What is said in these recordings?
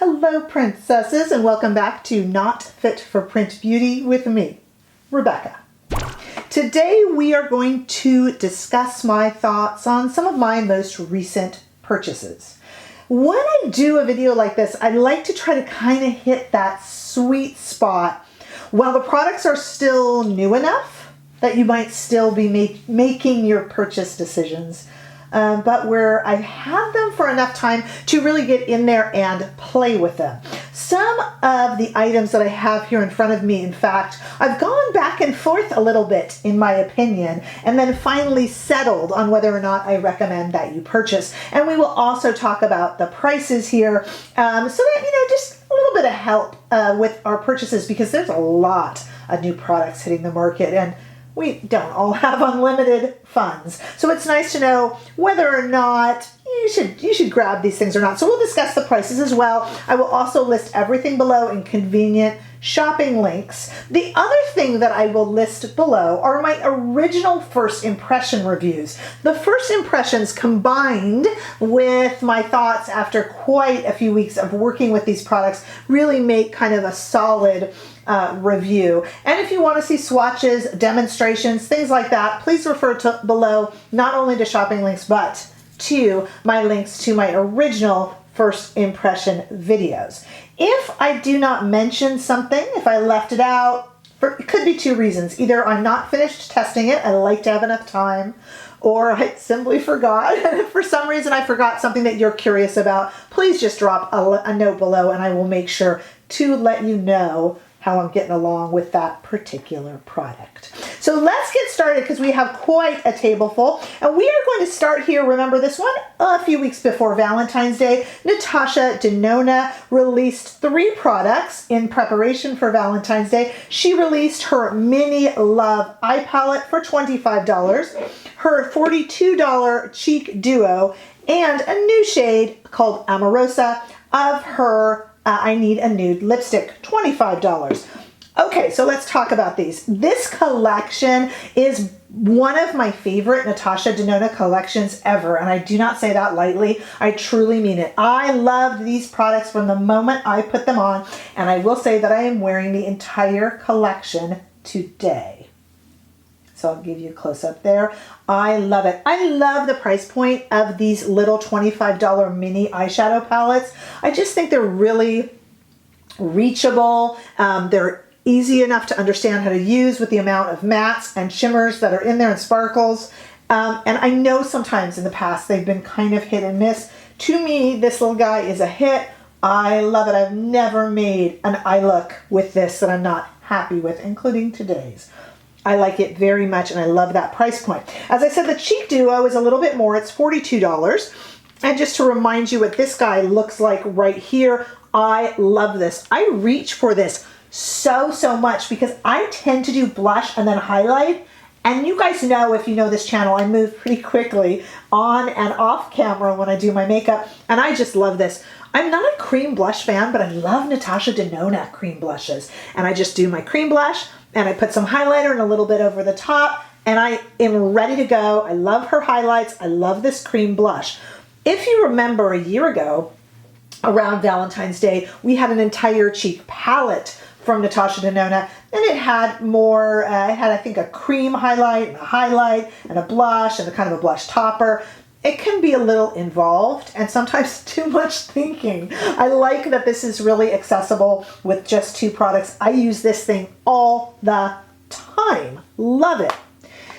Hello, princesses, and welcome back to Not Fit for Print Beauty with me, Rebecca. Today we are going to discuss my thoughts on some of my most recent purchases. When I do a video like this, I like to try to kind of hit that sweet spot while the products are still new enough that you might still be making your purchase decisions. But where I've had them for enough time to really get in there and play with them. Some of the items that I have here in front of me, in fact, I've gone back and forth a little bit in my opinion, and then finally settled on whether or not I recommend that you purchase. And we will also talk about the prices here, so that, just a little bit of help with our purchases, because there's a lot of new products hitting the market, and we don't all have unlimited funds. So it's nice to know whether or not you should grab these things or not. So we'll discuss the prices as well. I will also list everything below in convenient shopping links. The other thing that I will list below are my original first impression reviews. The first impressions combined with my thoughts after quite a few weeks of working with these products really make kind of a solid review. And if you want to see swatches, demonstrations, things like that, please refer to below, not only to shopping links, but to my links to my original first impression videos. If I do not mention something, if I left it out, it could be two reasons. Either I'm not finished testing it, I like to have enough time, or I simply forgot. And if for some reason I forgot something that you're curious about, please just drop a note below and I will make sure to let you know how I'm getting along with that particular product. So let's get started because we have quite a table full. And we are going to start here, remember this one, a few weeks before Valentine's Day. Natasha Denona released 3 products in preparation for Valentine's Day. She released her Mini Love Eye Palette for $25, her $42 Cheek Duo, and a new shade called Amorosa of her I Need a Nude lipstick, $25. Okay, so let's talk about these. This collection is one of my favorite Natasha Denona collections ever, and I do not say that lightly. I truly mean it. I loved these products from the moment I put them on, and I will say that I am wearing the entire collection today. So I'll give you a close-up there. I love it. I love the price point of these little $25 mini eyeshadow palettes. I just think they're really reachable. They're easy enough to understand how to use with the amount of mattes and shimmers that are in there and sparkles. And I know sometimes in the past they've been kind of hit and miss. To me, this little guy is a hit. I love it. I've never made an eye look with this that I'm not happy with, including today's. I like it very much, and I love that price point. As I said, the Cheek Duo is a little bit more. It's $42. And just to remind you what this guy looks like right here, I love this. I reach for this so much because I tend to do blush and then highlight. And you guys know, if you know this channel, I move pretty quickly on and off camera when I do my makeup, and I just love this. I'm not a cream blush fan, but I love Natasha Denona cream blushes. And I just do my cream blush, and I put some highlighter and a little bit over the top, and I am ready to go. I love her highlights. I love this cream blush. If you remember a year ago, around Valentine's Day, we had an entire cheek palette from Natasha Denona, and it had more, it had, I think, a cream highlight and a blush and a kind of a blush topper. It can be a little involved and sometimes too much thinking. I like that this is really accessible with just 2 products. I use this thing all the time. Love it.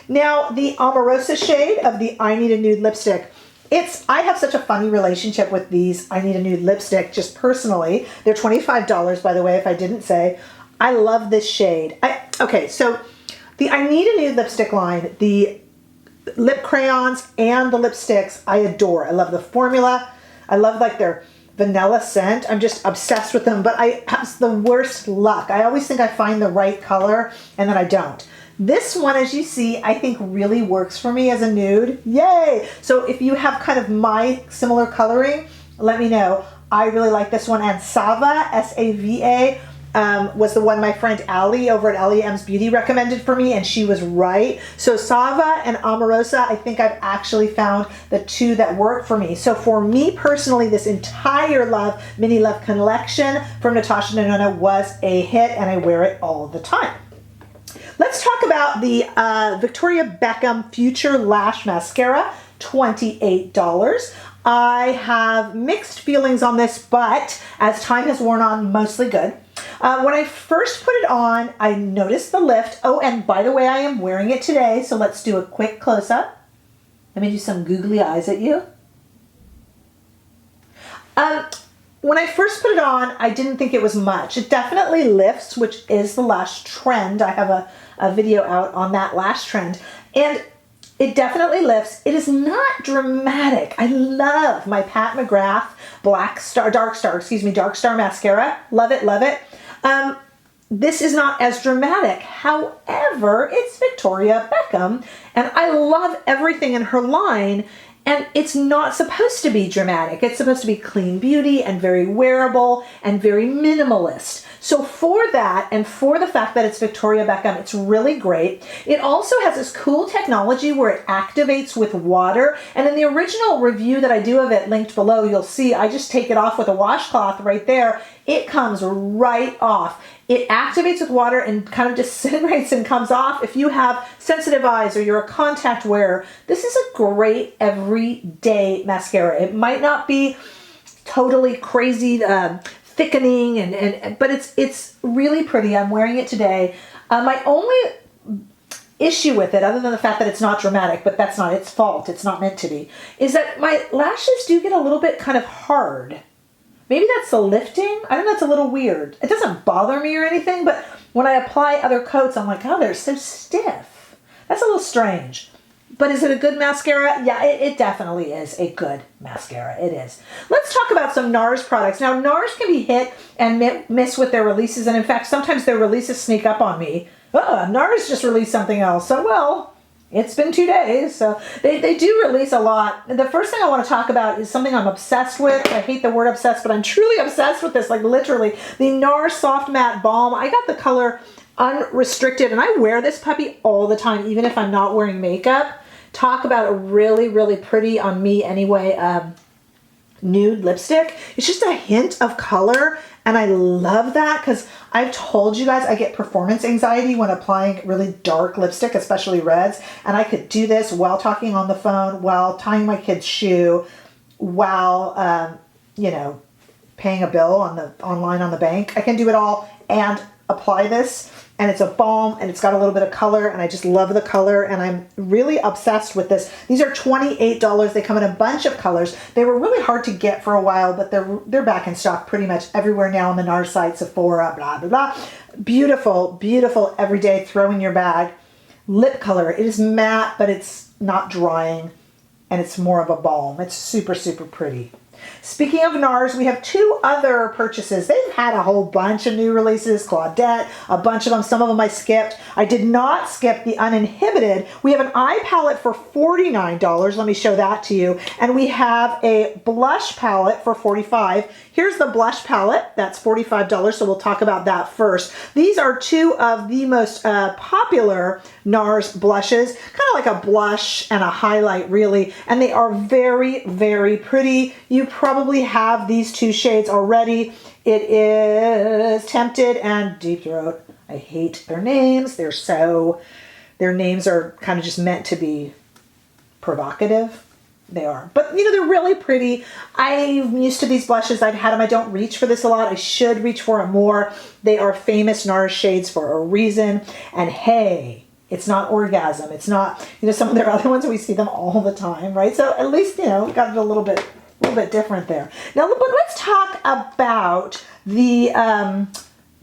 Now, the Amorosa shade of the I Need a Nude lipstick. I have such a funny relationship with these I Need a Nude lipstick, just personally. They're $25, by the way, if I didn't say. I love this shade. Okay, so the I Need a Nude lipstick line, the lip crayons and the lipsticks, I adore. I love the formula. I love like their vanilla scent. I'm just obsessed with them, but I have the worst luck. I always think I find the right color and then I don't. This one, as you see, I think really works for me as a nude. Yay! So if you have kind of my similar coloring, let me know. I really like this one. And Sava, S-A-V-A, was the one my friend Allie over at Allie M's Beauty recommended for me, and she was right. So Sava and Amorosa, I think I've actually found the two that work for me. So for me personally, this entire Mini Love collection from Natasha Denona was a hit, and I wear it all the time. Let's talk about the Victoria Beckham Future Lash Mascara, $28. I have mixed feelings on this, but as time has worn on, mostly good. When I first put it on, I noticed the lift. Oh, and by the way, I am wearing it today, so let's do a quick close-up. Let me do some googly eyes at you. When I first put it on, I didn't think it was much. It definitely lifts, which is the lash trend. I have a video out on that lash trend. And it definitely lifts. It is not dramatic. I love my Pat McGrath Dark Star mascara. Love it, love it. This is not as dramatic. However, it's Victoria Beckham, and I love everything in her line. And it's not supposed to be dramatic. It's supposed to be clean beauty and very wearable and very minimalist. So for that, and for the fact that it's Victoria Beckham, it's really great. It also has this cool technology where it activates with water. And in the original review that I do of it, linked below, you'll see I just take it off with a washcloth right there. It comes right off. It activates with water and kind of disintegrates and comes off. If you have sensitive eyes or you're a contact wearer, this is a great everyday mascara. It might not be totally crazy thickening, but it's really pretty. I'm wearing it today. My only issue with it, other than the fact that it's not dramatic, but that's not its fault, it's not meant to be, is that my lashes do get a little bit kind of hard. Maybe that's the lifting. I think that's a little weird. It doesn't bother me or anything, but when I apply other coats, I'm like, oh, they're so stiff. That's a little strange. But is it a good mascara? Yeah, it definitely is a good mascara. It is. Let's talk about some Nars products. Now, Nars can be hit and miss with their releases, and in fact, sometimes their releases sneak up on me. Nars just released something else. So, well, it's been 2 days, so they do release a lot. The first thing I want to talk about is something I'm obsessed with. I hate the word obsessed, but I'm truly obsessed with this, like literally. The Nars Soft Matte Balm. I got the color Unrestricted, and I wear this puppy all the time, even if I'm not wearing makeup. Talk about a really, really pretty, on me anyway, nude lipstick. It's just a hint of color, and I love that because I've told you guys I get performance anxiety when applying really dark lipstick, especially reds, and I could do this while talking on the phone, while tying my kid's shoe, while, you know, paying a bill online on the bank. I can do it all and apply this, and it's a balm, and it's got a little bit of color, and I just love the color, and I'm really obsessed with this. These are $28. They come in a bunch of colors. They were really hard to get for a while, but they're back in stock pretty much everywhere now on the Nars site, Sephora, blah, blah, blah. Beautiful, beautiful everyday throw in your bag. Lip color. It is matte, but it's not drying, and it's more of a balm. It's super, super pretty. Speaking of Nars, we have two other purchases. They've had a whole bunch of new releases, Claudette, a bunch of them. Some of them I skipped. I did not skip the Uninhibited. We have an eye palette for $49. Let me show that to you. And we have a blush palette for $45. Here's the blush palette. That's $45, so we'll talk about that first. These are two of the most popular Nars blushes, kind of like a blush and a highlight, really, and they are very, very pretty. You probably have these two shades already. It is Tempted and Deep Throat. I hate their names. Their names are kind of just meant to be provocative. They are. But, you know, they're really pretty. I'm used to these blushes. I've had them. I don't reach for this a lot. I should reach for them more. They are famous Nars shades for a reason. And hey, it's not Orgasm. It's not, you know, some of their other ones, we see them all the time, right? So at least, you know, got it a little bit different there. Now, but let's talk about the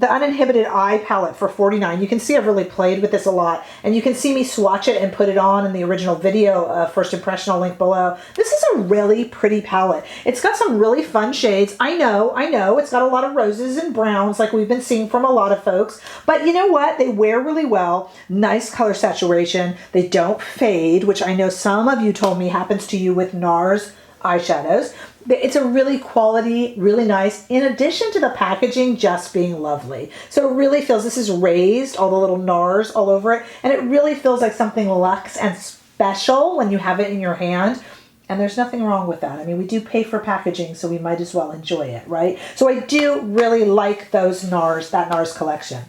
Uninhibited eye palette for $49. You can see I've really played with this a lot, and you can see me swatch it and put it on in the original video, first impression, I'll link below. This is a really pretty palette. It's got some really fun shades. I know, it's got a lot of roses and browns like we've been seeing from a lot of folks, but you know what? They wear really well. Nice color saturation. They don't fade, which I know some of you told me happens to you with Nars eyeshadows. It's a really quality, really nice, in addition to the packaging just being lovely. So it really feels, this is raised, all the little Nars all over it, and it really feels like something luxe and special when you have it in your hand. And there's nothing wrong with that. I mean, we do pay for packaging, so we might as well enjoy it, right? So I do really like those Nars, that Nars collection.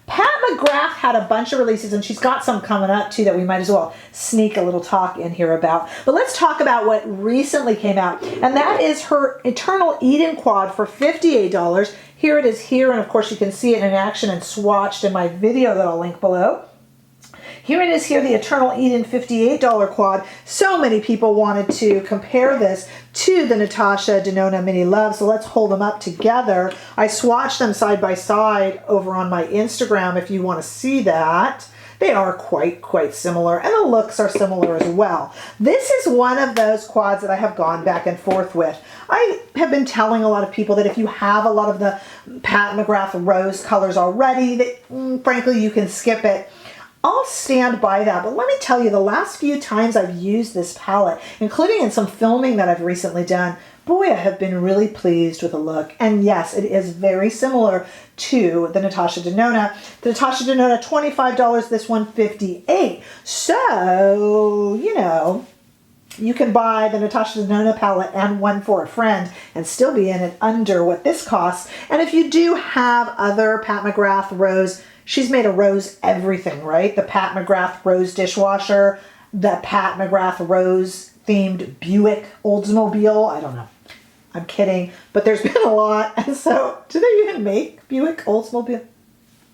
Pat McGrath had a bunch of releases, and she's got some coming up too that we might as well sneak a little talk in here about. But let's talk about what recently came out, and that is her Eternal Eden Quad for $58. Here it is here, and of course you can see it in action and swatched in my video that I'll link below. Here it is here, the Eternal Eden $58 quad. So many people wanted to compare this to the Natasha Denona Mini Love, so let's hold them up together. I swatched them side by side over on my Instagram if you want to see that. They are quite similar, and the looks are similar as well. This is one of those quads that I have gone back and forth with. I have been telling a lot of people that if you have a lot of the Pat McGrath rose colors already, that frankly you can skip it. I'll stand by that, but let me tell you, the last few times I've used this palette, including in some filming that I've recently done, boy, I have been really pleased with the look. And yes, it is very similar to the Natasha Denona. The Natasha Denona, $25, this one $58. So, you know, you can buy the Natasha Denona palette and one for a friend and still be in it under what this costs. And if you do have other Pat McGrath rose, she's made a rose everything, right? The Pat McGrath rose dishwasher, the Pat McGrath rose themed Buick Oldsmobile. I don't know. I'm kidding, but there's been a lot. And so, do they even make Buick Oldsmobile?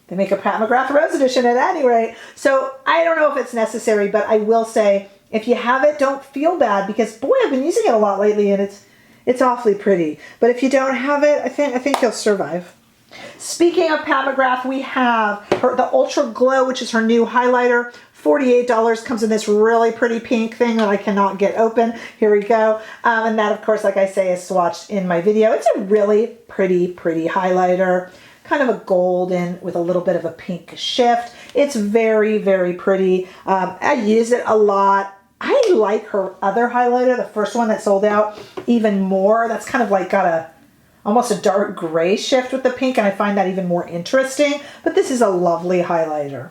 They make a Pat McGrath rose edition at any rate. So I don't know if it's necessary, but I will say, if you have it, don't feel bad, because boy, I've been using it a lot lately and it's awfully pretty. But if you don't have it, I think you'll survive. Speaking of Pat McGrath, we have the Ultra Glow, which is her new highlighter. $48, comes in this really pretty pink thing that I cannot get open. Here we go. And that, of course, like I say, is swatched in my video. It's a really pretty highlighter. Kind of a golden with a little bit of a pink shift. It's very pretty. I use it a lot. I like her other highlighter, the first one that sold out, even more. That's kind of like got almost a dark gray shift with the pink, and I find that even more interesting. But this is a lovely highlighter.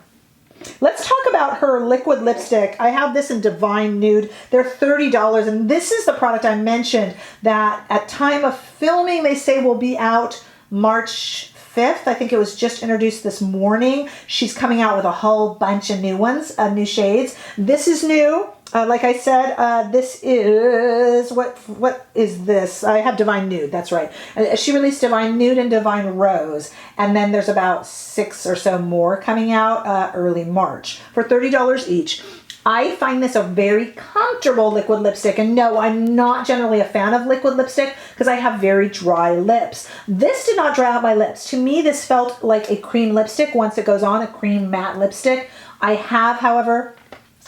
Let's talk about her liquid lipstick. I have this in Divine Nude. They're $30, and this is the product I mentioned that at time of filming they say will be out March 5th. I think it was just introduced this morning. She's coming out with a whole bunch of new ones, new shades. This is new. Like I said, this is, what is this? I have Divine Nude, that's right. She released Divine Nude and Divine Rose, and then there's about 6 or so more coming out early March for $30 each. I find this a very comfortable liquid lipstick, and no, I'm not generally a fan of liquid lipstick because I have very dry lips. This did not dry out my lips. To me, this felt like a cream lipstick once it goes on, a cream matte lipstick. I have, however,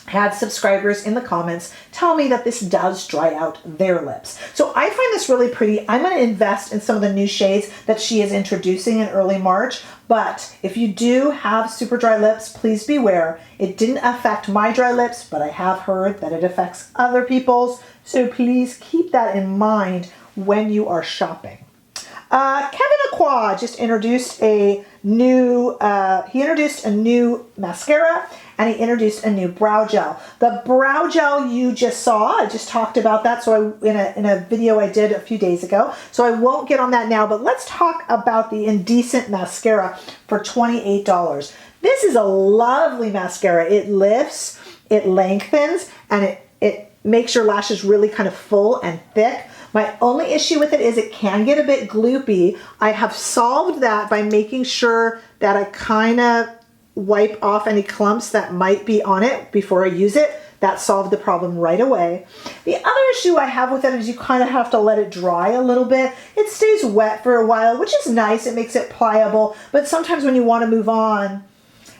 had subscribers in the comments tell me that this does dry out their lips. So I find this really pretty. I'm going to invest in some of the new shades that she is introducing in early March. But if you do have super dry lips, please beware. It didn't affect my dry lips, but I have heard that it affects other people's. So please keep that in mind when you are shopping. Kevyn Aucoin just introduced a new, mascara, and he introduced a new brow gel. The brow gel you just saw, I just talked about that in a video I did a few days ago, so I won't get on that now, but let's talk about the Indecent mascara for $28. This is a lovely mascara. It lifts, it lengthens, and it makes your lashes really kind of full and thick. My only issue with it is it can get a bit gloopy. I have solved that by making sure that I kind of wipe off any clumps that might be on it before I use it. That solved the problem right away. The other issue I have with it is you kind of have to let it dry a little bit. It stays wet for a while, which is nice. It makes it pliable, but sometimes when you want to move on,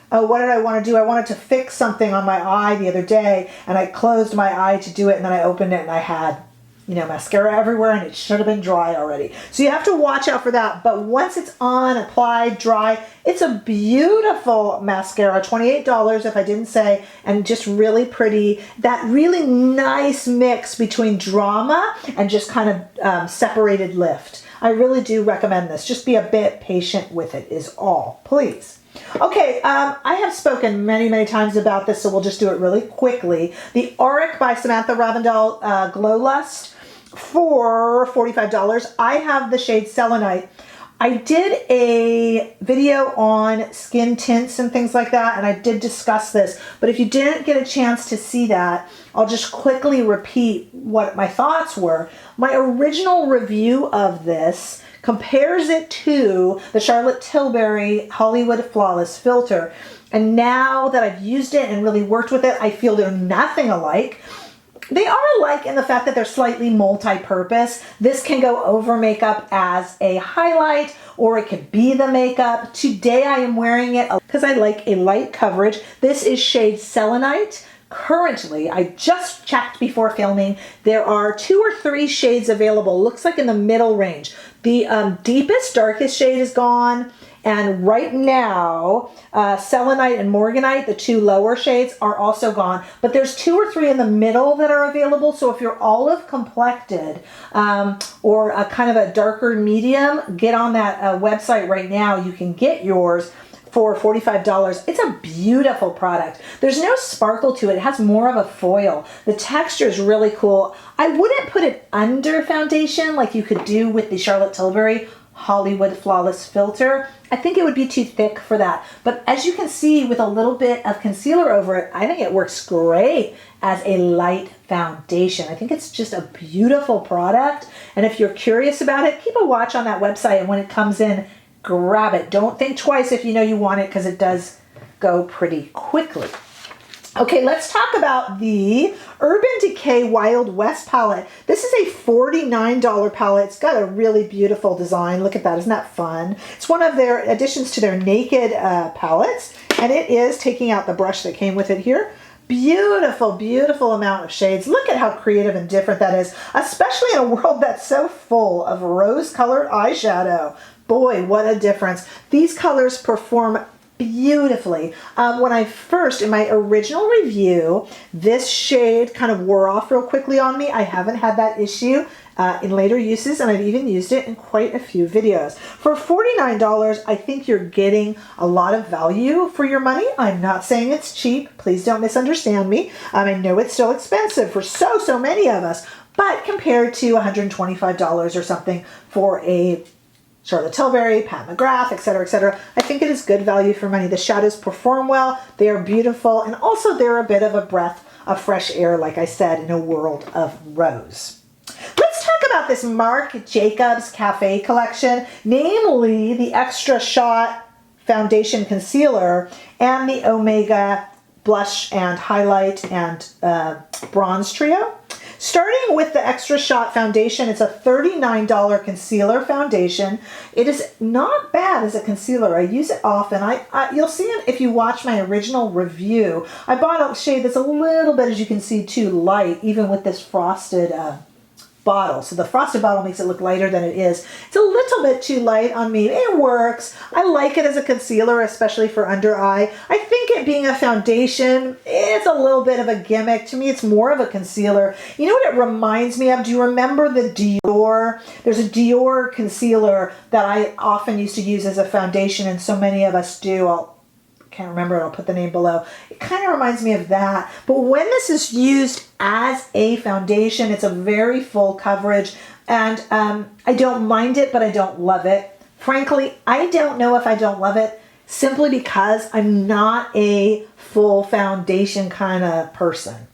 what did I want to do? I wanted to fix something on my eye the other day, and I closed my eye to do it, and then I opened it and I had mascara everywhere, and it should have been dry already. So you have to watch out for that. But once it's on, applied, dry, it's a beautiful mascara, $28 if I didn't say, and just really pretty. That really nice mix between drama and just kind of separated lift. I really do recommend this. Just be a bit patient with it is all, please. Okay, I have spoken many, many times about this, so we'll just do it really quickly. The Auric by Samantha Ravindell Glow Lust for $45. I have the shade Selenite. I did a video on skin tints and things like that, and I did discuss this, but if you didn't get a chance to see that, I'll just quickly repeat what my thoughts were. My original review of this compares it to the Charlotte Tilbury Hollywood Flawless Filter, and now that I've used it and really worked with it, I feel they're nothing alike. They are alike in the fact that they're slightly multi-purpose. This can go over makeup as a highlight, or it could be the makeup. Today I am wearing it because I like a light coverage. This is shade Selenite. Currently, I just checked before filming, there are 2 or 3 shades available. Looks like in the middle range. The deepest, darkest shade is gone. And right now, Selenite and Morganite, the 2 lower shades, are also gone. But there's 2 or 3 in the middle that are available. So if you're olive complected or a kind of a darker medium, get on that website right now. You can get yours for $45. It's a beautiful product. There's no sparkle to it. It has more of a foil. The texture is really cool. I wouldn't put it under foundation like you could do with the Charlotte Tilbury Hollywood Flawless Filter. I think it would be too thick for that. But as you can see, with a little bit of concealer over it, I think it works great as a light foundation. I think it's just a beautiful product. And if you're curious about it, keep a watch on that website. And when it comes in, grab it. Don't think twice if you know you want it, because it does go pretty quickly. Okay, let's talk about the Urban Decay Wild West palette. This is a $49 palette. It's got a really beautiful design. Look at that. Isn't that fun? It's one of their additions to their Naked palettes, and it is taking out the brush that came with it here. Beautiful, beautiful amount of shades. Look at how creative and different that is, especially in a world that's so full of rose-colored eyeshadow. Boy, what a difference. These colors perform beautifully. When I first, in my original review, this shade kind of wore off real quickly on me. I haven't had that issue in later uses, and I've even used it in quite a few videos. For $49, I think you're getting a lot of value for your money. I'm not saying it's cheap. Please don't misunderstand me. I know it's still expensive for so many of us, but compared to $125 or something for a Charlotte Tilbury, Pat McGrath, etc., I think it is good value for money. The shadows perform well, they are beautiful, and also they're a bit of a breath of fresh air, like I said, in a world of rose. Let's talk about this Marc Jacobs Cafe collection, namely the Extra Shot Foundation Concealer and the Omega Blush and Highlight and Bronze Trio. Starting with the Extra Shot Foundation, it's a $39 concealer foundation. It is not bad as a concealer. I use it often. You'll see it if you watch my original review. I bought a shade that's a little bit, as you can see, too light, even with this frosted bottle. So the frosted bottle makes it look lighter than it is. It's a little bit too light on me. It works. I like it as a concealer, especially for under eye. I think it being a foundation, it's a little bit of a gimmick. To me, it's more of a concealer. You know what it reminds me of? Do you remember the Dior? There's a Dior concealer that I often used to use as a foundation, and so many of us do. Can't remember it. I'll put the name below. It kind of reminds me of that. But when this is used as a foundation, it's a very full coverage, and I don't mind it, but I don't love it. Frankly, I don't know if I don't love it simply because I'm not a full foundation kind of person.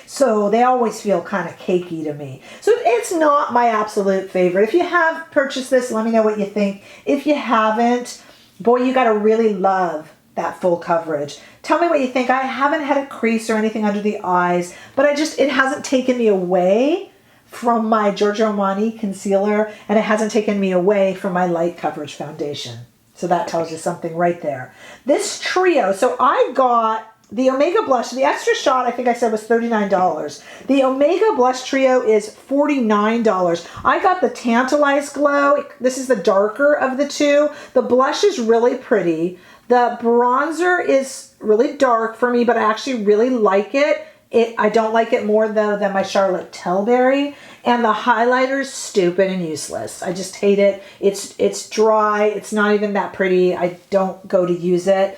So they always feel kind of cakey to me. So it's not my absolute favorite. If you have purchased this, let me know what you think. If you haven't, boy, you got to really love that full coverage. Tell me what you think. I haven't had a crease or anything under the eyes, but it hasn't taken me away from my Giorgio Armani concealer, and it hasn't taken me away from my light coverage foundation. So that tells you something right there. This trio, so I got The Omega Blush, the extra shot, I think I said was $39. The Omega Blush Trio is $49. I got the Tantalize Glow. This is the darker of the two. The blush is really pretty. The bronzer is really dark for me, but I actually really like it. I don't like it more though than my Charlotte Tilbury. And the highlighter is stupid and useless. I just hate it. It's dry. It's not even that pretty. I don't go to use it.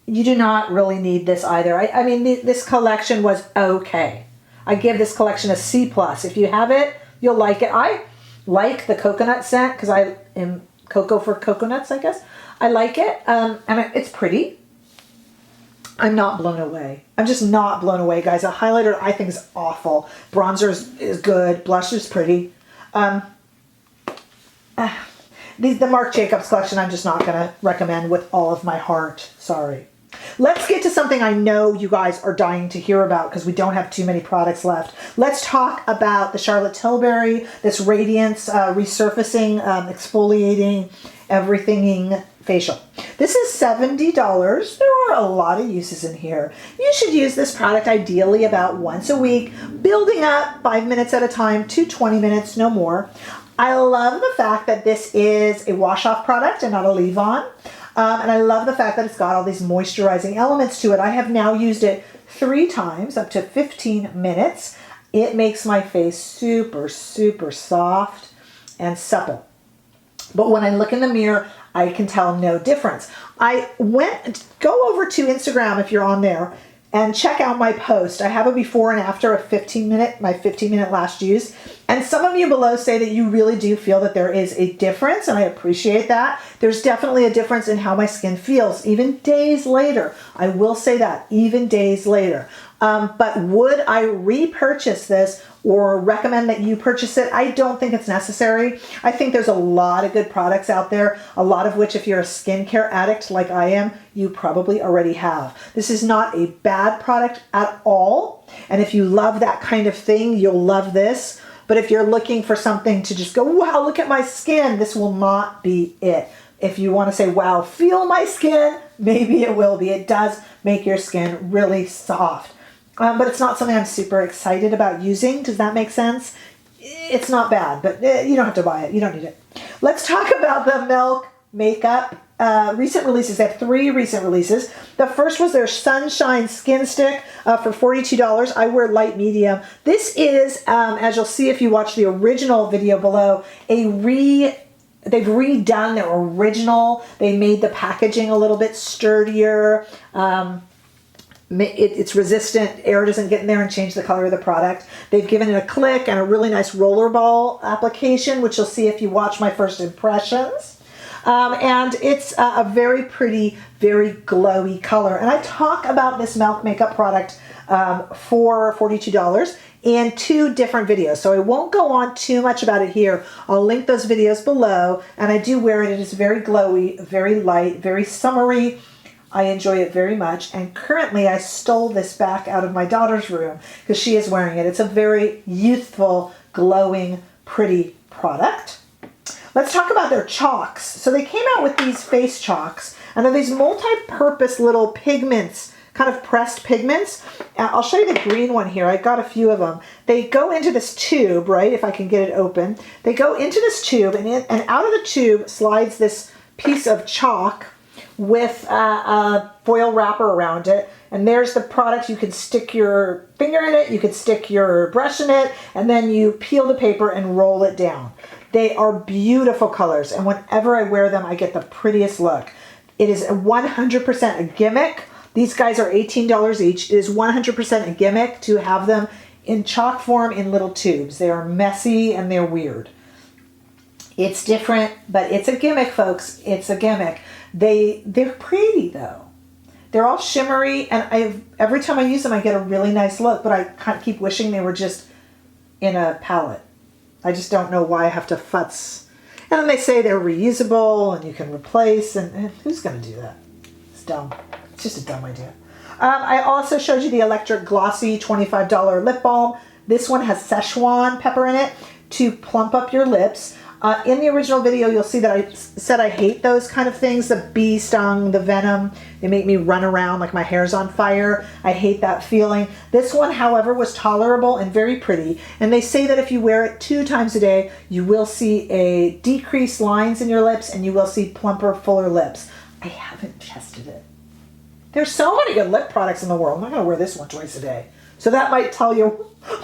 You do not really need this either. I mean, this collection was okay. I give this collection a C+. If you have it, you'll like it. I like the coconut scent because I am cocoa for coconuts, I guess. I like it, and it's pretty. I'm not blown away. I'm just not blown away, guys. A highlighter I think is awful. Bronzer is good. Blush is pretty. The Marc Jacobs collection I'm just not going to recommend with all of my heart. Sorry. Let's get to something I know you guys are dying to hear about because we don't have too many products left. Let's talk about the Charlotte Tilbury, this Radiance Resurfacing, Exfoliating, Everythinging Facial. This is $70. There are a lot of uses in here. You should use this product ideally about once a week, building up 5 minutes at a time to 20 minutes, no more. I love the fact that this is a wash-off product and not a leave-on. And I love the fact that it's got all these moisturizing elements to it. I have now used it 3 times, up to 15 minutes. It makes my face super, super soft and supple. But when I look in the mirror, I can tell no difference. Go over to Instagram if you're on there and check out my post. I have a before and after of my 15-minute last use. And some of you below say that you really do feel that there is a difference, and I appreciate that. There's definitely a difference in how my skin feels, even days later. I will say that, even days later. But would I repurchase this or recommend that you purchase it? I don't think it's necessary. I think there's a lot of good products out there, a lot of which if you're a skincare addict like I am, you probably already have. This is not a bad product at all. And if you love that kind of thing, you'll love this. But if you're looking for something to just go, wow, look at my skin, this will not be it. If you want to say, wow, feel my skin, maybe it will be. It does make your skin really soft. But it's not something I'm super excited about using. Does that make sense? It's not bad, but you don't have to buy it. You don't need it. Let's talk about the Milk Makeup recent releases. They have 3 recent releases. The first was their Sunshine Skin Stick for $42. I wear light medium. This is, as you'll see if you watch the original video below, they've redone their original. They made the packaging a little bit sturdier. It's resistant. Air doesn't get in there and change the color of the product. They've given it a click and a really nice rollerball application, which you'll see if you watch my first impressions. And it's a very pretty, very glowy color. And I talk about this Milk Makeup product for $42 in 2 different videos. So I won't go on too much about it here. I'll link those videos below. And I do wear it. It is very glowy, very light, very summery. I enjoy it very much, and currently I stole this back out of my daughter's room because she is wearing it. It's a very youthful, glowing, pretty product. Let's talk about their chalks. So they came out with these face chalks, and they're these multi-purpose little pigments, kind of pressed pigments. I'll show you the green one here. I got a few of them. They go into this tube, right, if I can get it open. They go into this tube, and out of the tube slides this piece of chalk with a foil wrapper around it. And there's the product. You can stick your finger in it, you can stick your brush in it, and then you peel the paper and roll it down. They are beautiful colors, and whenever I wear them, I get the prettiest look. It is 100% a gimmick. These guys are $18 each. It is 100% a gimmick to have them in chalk form in little tubes. They are messy and they're weird. It's different, but it's a gimmick, folks. It's a gimmick. They're pretty though. They're all shimmery, and every time I use them, I get a really nice look, but I can't keep wishing they were just in a palette. I just don't know why I have to futz. And then they say they're reusable and you can replace, and who's going to do that? It's dumb. It's just a dumb idea. I also showed you the Electric Glossy $25 lip balm. This one has Szechuan pepper in it to plump up your lips. In the original video, you'll see that I said I hate those kind of things, the bee stung, the venom. They make me run around like my hair's on fire. I hate that feeling. This one, however, was tolerable and very pretty. And they say that if you wear it 2 times a day, you will see a decreased lines in your lips and you will see plumper, fuller lips. I haven't tested it. There's so many good lip products in the world. I'm not going to wear this one twice a day. So that might tell you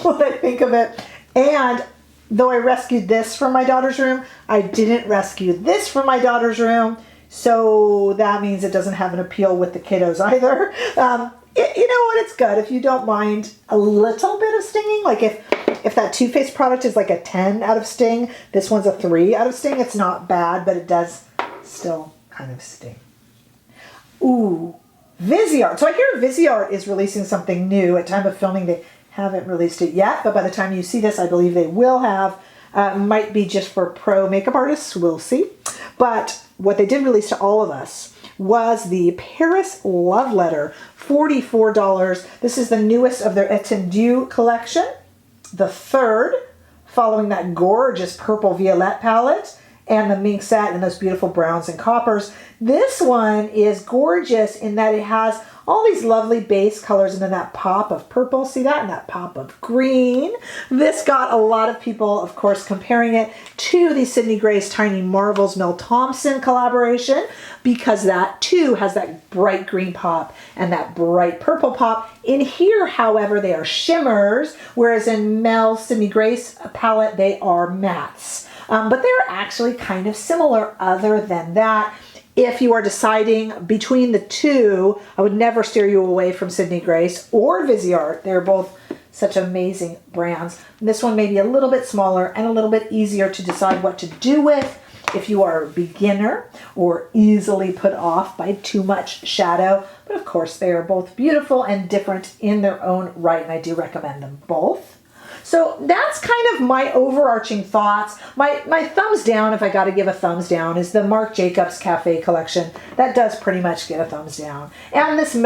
what I think of it. And though I rescued this from my daughter's room, I didn't rescue this from my daughter's room. So that means it doesn't have an appeal with the kiddos either. You know what? It's good if you don't mind a little bit of stinging. Like if that Too Faced product is like a 10 out of sting, this one's a 3 out of sting. It's not bad, but it does still kind of sting. Ooh, Viseart. So I hear Viseart is releasing something new. At time of filming, they haven't released it yet, but by the time you see this, I believe they will have. Might be just for pro makeup artists, we'll see. But what they did release to all of us was the Paris Love Letter, $44. This is the newest of their Étendue collection, the third, following that gorgeous purple violette palette and the mink satin and those beautiful browns and coppers. This one is gorgeous in that it has all these lovely base colors and then that pop of purple, see that? And that pop of green. This got a lot of people, of course, comparing it to the Sydney Grace Tiny Marvels Mel Thompson collaboration because that too has that bright green pop and that bright purple pop. In here, however, they are shimmers, whereas in Mel Sydney Grace palette, they are mattes. But they're actually kind of similar other than that. If you are deciding between the two, I would never steer you away from Sydney Grace or Viseart. They're both such amazing brands. This one may be a little bit smaller and a little bit easier to decide what to do with if you are a beginner or easily put off by too much shadow. But of course, they are both beautiful and different in their own right, and I do recommend them both. So that's kind of my overarching thoughts. My thumbs down, if I got to give a thumbs down, is the Marc Jacobs Cafe collection. That does pretty much get a thumbs down. And this the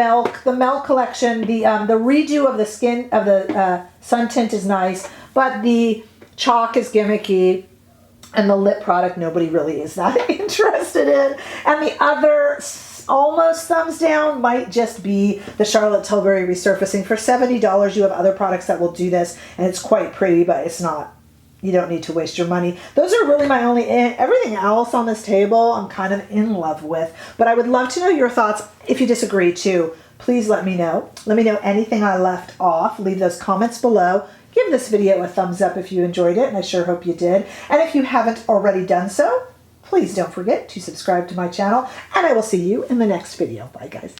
Mel collection, the redo of the skin of the sun tint is nice, but the chalk is gimmicky, and the lip product nobody really is that interested in. And the other almost thumbs down might just be the Charlotte Tilbury Resurfacing. For $70, you have other products that will do this, and it's quite pretty, but it's not, you don't need to waste your money. Those are really my only, everything else on this table I'm kind of in love with, but I would love to know your thoughts. If you disagree too, please let me know. Let me know anything I left off. Leave those comments below. Give this video a thumbs up if you enjoyed it, and I sure hope you did. And if you haven't already done so, please don't forget to subscribe to my channel, and I will see you in the next video. Bye, guys.